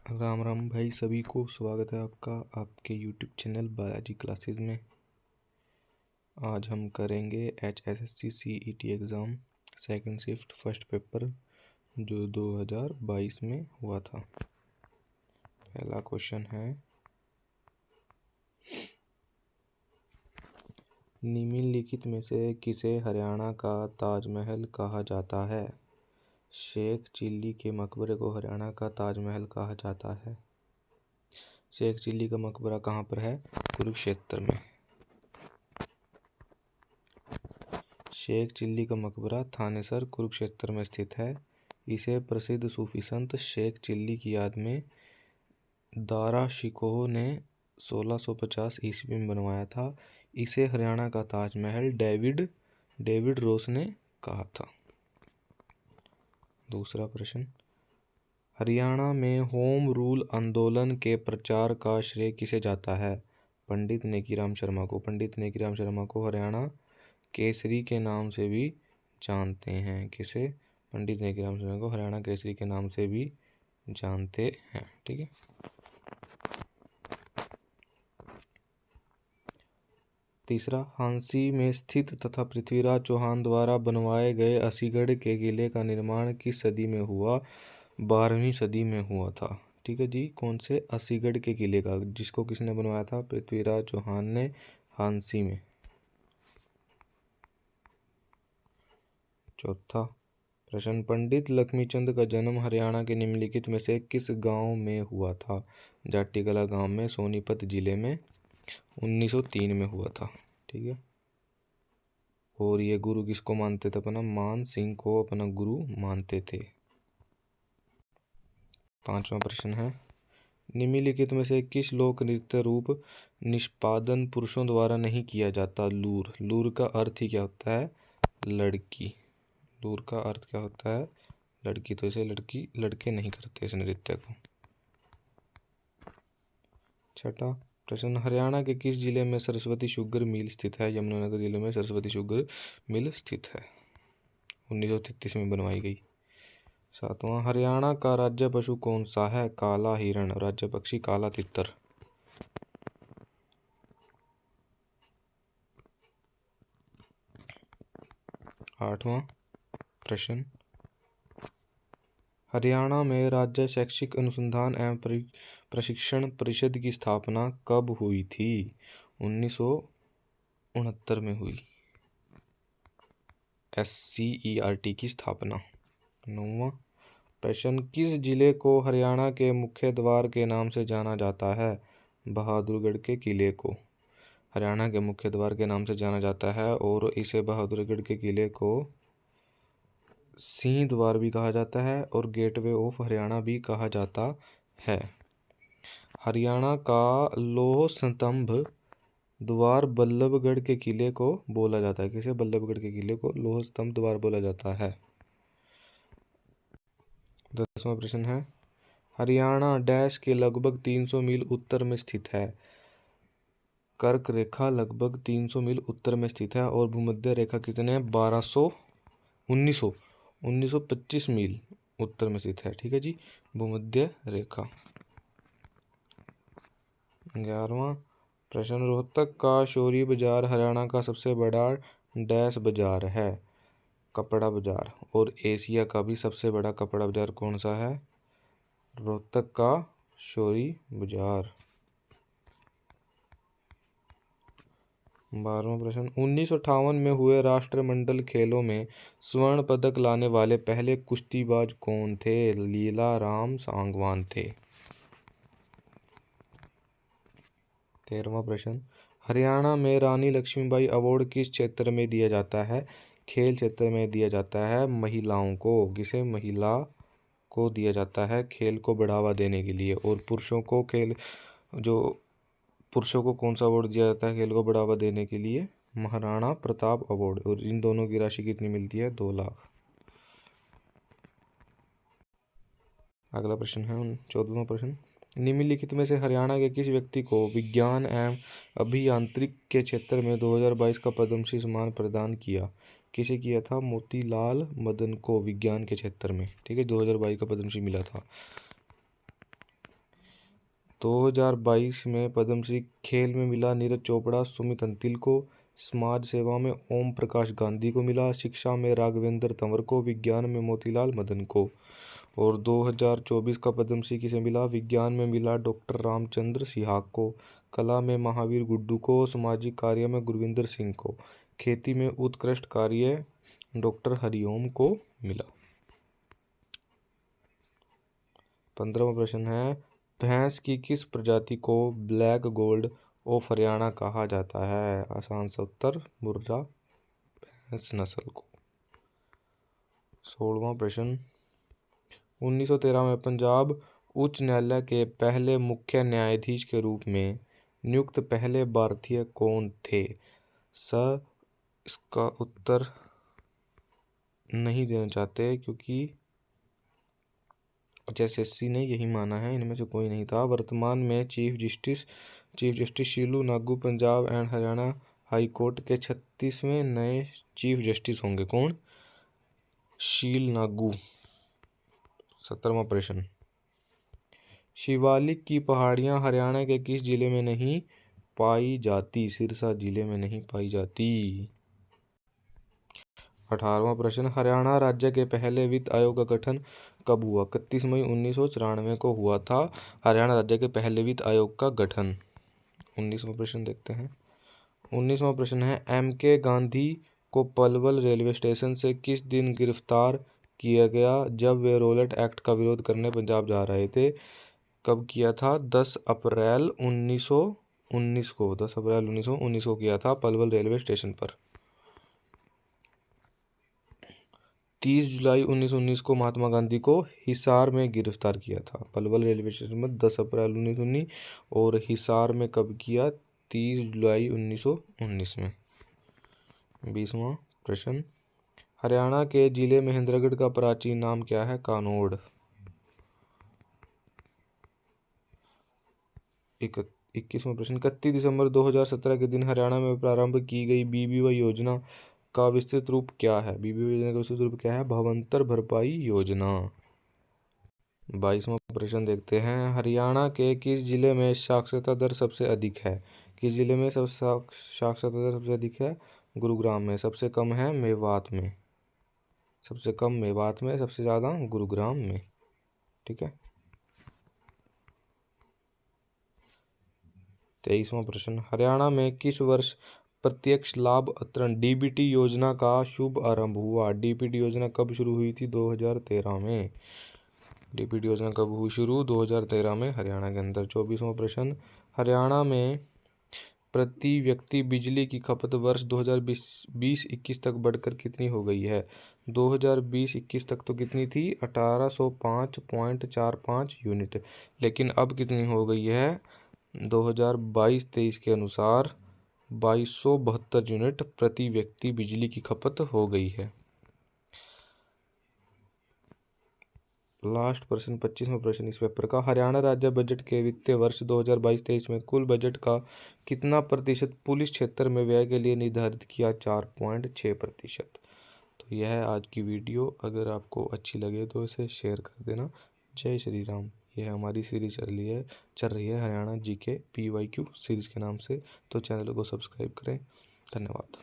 राम राम भाई, सभी को स्वागत है आपका आपके यूट्यूब चैनल बालाजी क्लासेस में। आज हम करेंगे HSSC CET exam second shift first paper जो 2022 में हुआ था। पहला क्वेश्चन है, निम्नलिखित में से किसे हरियाणा का ताजमहल कहा जाता है? शेख चिल्ली के मकबरे को हरियाणा का ताजमहल कहा जाता है। शेख चिल्ली का मकबरा कहाँ पर है? कुरुक्षेत्र में। शेख चिल्ली का मकबरा थानेसर कुरुक्षेत्र में स्थित है। इसे प्रसिद्ध सूफी संत शेख चिल्ली की याद में दारा शिकोह ने 1650 ईस्वी में बनवाया था। इसे हरियाणा का ताजमहल डेविड रोस ने कहा था। दूसरा प्रश्न, हरियाणा में होम रूल आंदोलन के प्रचार का श्रेय किसे जाता है? पंडित नेकीराम शर्मा को। पंडित नेकीराम शर्मा को हरियाणा केसरी के नाम से भी जानते हैं। किसे? पंडित नेकीराम शर्मा को हरियाणा केसरी के नाम से भी जानते हैं। ठीक है। तीसरा, हांसी में स्थित तथा पृथ्वीराज चौहान द्वारा बनवाए गए असीगढ़ के किले का निर्माण किस सदी में हुआ? 12वीं सदी में हुआ था। ठीक है जी। कौन से? असीगढ़ के किले का, जिसको किसने बनवाया था? पृथ्वीराज चौहान ने, हांसी में। चौथा प्रश्न, पंडित लक्ष्मीचंद का जन्म हरियाणा के निम्नलिखित में से किस गांव में हुआ था? जाटीकला गांव में, सोनीपत जिले में 1903 में हुआ था। ठीक है। और ये गुरु किसको मानते थे? अपना मान सिंह को अपना गुरु मानते थे। पांचवा प्रश्न है, निम्नलिखित में से किस लोक नृत्य रूप निष्पादन पुरुषों द्वारा नहीं किया जाता? लूर। लूर का अर्थ ही क्या होता है? लड़की। लूर का अर्थ क्या होता है? लड़की। तो इसे लड़के नहीं करते इस नृत्य को। छठा प्रश्न, हरियाणा के किस जिले में सरस्वती शुगर मिल स्थित है? यमुनानगर जिले में सरस्वती शुगर मिल स्थित है। 1933 में बनवाई गई। सातवां, हरियाणा का राज्य पशु कौन सा है? काला हिरण। राज्य पक्षी काला तितर। आठवां प्रश्न, हरियाणा में राज्य शैक्षिक अनुसंधान एवं प्रशिक्षण परिषद की स्थापना कब हुई थी? 1969 में हुई। SCERT की स्थापना। नौवां प्रश्न, किस जिले को हरियाणा के मुख्य द्वार के नाम से जाना जाता है? बहादुरगढ़ के किले को हरियाणा के मुख्य द्वार के नाम से जाना जाता है। और इसे बहादुरगढ़ के किले को सिंह द्वार भी कहा जाता है और गेटवे ऑफ हरियाणा भी कहा जाता है। हरियाणा का लौह स्तंभ द्वार बल्लभगढ़ के किले को बोला जाता है। किसे? बल्लभगढ़ के किले को लौह स्तंभ द्वार बोला जाता है। 10वां प्रश्न है, हरियाणा डैश के लगभग 300 मील उत्तर में स्थित है। कर्क रेखा लगभग 300 मील उत्तर में स्थित है। और भूमध्य रेखा कितने? 1925 मील उत्तर में स्थित है। ठीक है जी, भूमध्य रेखा। 11वां प्रश्न, रोहतक का शौरी बाजार हरियाणा का सबसे बड़ा डैश बाजार है? कपड़ा बाजार। और एशिया का भी सबसे बड़ा कपड़ा बाजार कौन सा है? रोहतक का शौरी बाजार। 12वां प्रश्न, 1958 में हुए राष्ट्रमंडल खेलों में स्वर्ण पदक लाने वाले पहले कुश्तीबाज कौन थे? लीला राम सांगवान थे। 13वां प्रश्न, हरियाणा में रानी लक्ष्मीबाई अवार्ड किस क्षेत्र में दिया जाता है? खेल क्षेत्र में दिया जाता है महिलाओं को। किसे? महिला को दिया जाता है खेल को बढ़ावा देने के लिए। और पुरुषों को कौन सा अवार्ड दिया जाता है खेल को बढ़ावा देने के लिए? महाराणा प्रताप अवार्ड। और इन दोनों की राशि कितनी मिलती है? 2 लाख। अगला प्रश्न है 14वां प्रश्न, निम्नलिखित में से हरियाणा के किस व्यक्ति को विज्ञान एवं अभियांत्रिकी के क्षेत्र में 2022 का पद्मश्री सम्मान प्रदान किया? किसे किया था? मोतीलाल मदन को विज्ञान के क्षेत्र में। ठीक है, 2022 का पद्मश्री मिला था। 2022 में पद्मश्री खेल में मिला नीरज चोपड़ा सुमित अंतिल को। समाज सेवा में ओम प्रकाश गांधी को मिला। शिक्षा में राघवेंद्र तंवर को। विज्ञान में मोतीलाल मदन को। और 2024 का पद्मश्री किसे मिला? विज्ञान में मिला डॉक्टर रामचंद्र सिहाग को। कला में महावीर गुड्डू को। सामाजिक कार्य में गुरविंदर सिंह को। खेती में उत्कृष्ट कार्य डॉक्टर हरिओम को मिला। 15वां प्रश्न है, भैंस की किस प्रजाति को ब्लैक गोल्ड ऑफ हरियाणा कहा जाता है? आसान सा उत्तर, मुर्रा भैंस नस्ल को। 16वां प्रश्न, 1913 में पंजाब उच्च न्यायालय के पहले मुख्य न्यायाधीश के रूप में नियुक्त पहले भारतीय कौन थे? इसका उत्तर नहीं देना चाहते क्योंकि एसएससी ने यही माना है, इनमें से कोई नहीं था। वर्तमान में chief justice शीलू Nagu Punjab and Haryana high court के 36वें नए चीफ जस्टिस होंगे। कौन? शील नागू। 17वां प्रश्न, शिवालिक की पहाड़ियां हरियाणा के किस जिले में नहीं पाई जाती? सिरसा जिले में नहीं पाई जाती। 18वां प्रश्न, हरियाणा राज्य के पहले वित्त आयोग का गठन कब हुआ? 31 मई 1994 को हुआ था हरियाणा राज्य के पहले वित्त आयोग का गठन। 19वां प्रश्न देखते हैं। 19वां प्रश्न है, एम.के. गांधी को पलवल रेलवे स्टेशन से किस दिन गिरफ्तार किया गया जब वे रॉलेट एक्ट का विरोध करने पंजाब जा रहे थे? कब किया था? 10 अप्रैल 1919 को। 10 अप्रैल 1919 को किया था पलवल रेलवे स्टेशन पर। 30 जुलाई 1919 को महात्मा गांधी को हिसार में गिरफ्तार किया था। पलवल रेलवे स्टेशन पर 10 अप्रैल 1919 और हिसार में कब किया? 30 जुलाई 1919 में। 20वां प्रश्न, हरियाणा के जिले महेंद्रगढ़ का प्राचीन नाम क्या है? कानोड़। 21वां प्रश्न, 31 दिसंबर 2017 के दिन हरियाणा में प्रारंभ की गई बीबीवाई योजना का विस्तृत रूप क्या है? बीबीवाई योजना का विस्तृत रूप क्या है? भावांतर भरपाई योजना। 22वां प्रश्न देखते हैं, हरियाणा के किस जिले में साक्षरता दर सबसे अधिक है? किस जिले में साक्षरता दर सबसे अधिक है? गुरुग्राम में। सबसे कम है मेवात में। सबसे कम मेवात में, सबसे ज़्यादा गुरुग्राम में। ठीक है। 23वां प्रश्न, हरियाणा में किस वर्ष प्रत्यक्ष लाभ अंतरण डीबीटी योजना का शुभ आरंभ हुआ? डीबीटी योजना कब शुरू हुई थी? 2013 में। डीबीटी योजना कब हुई शुरू? 2013 में हरियाणा के अंदर। 24वां प्रश्न, हरियाणा में प्रति व्यक्ति बिजली की खपत वर्ष 2020-21 तक बढ़कर कितनी हो गई है? 2020-21 तक तो कितनी थी? 1805.45 यूनिट। लेकिन अब कितनी हो गई है? 2022-23 के अनुसार 2272 यूनिट प्रति व्यक्ति बिजली की खपत हो गई है। लास्ट प्रश्न, 25वां प्रश्न इस पेपर का, हरियाणा राज्य बजट के वित्तीय वर्ष 2022-23 में कुल बजट का कितना प्रतिशत पुलिस क्षेत्र में व्यय के लिए निर्धारित किया? 4.6%। तो यह है आज की वीडियो। अगर आपको अच्छी लगे तो इसे शेयर कर देना। जय श्री राम। यह हमारी सीरीज चल रही है हरियाणा जीके PYQ सीरीज के नाम से। तो चैनल को सब्सक्राइब करें। धन्यवाद।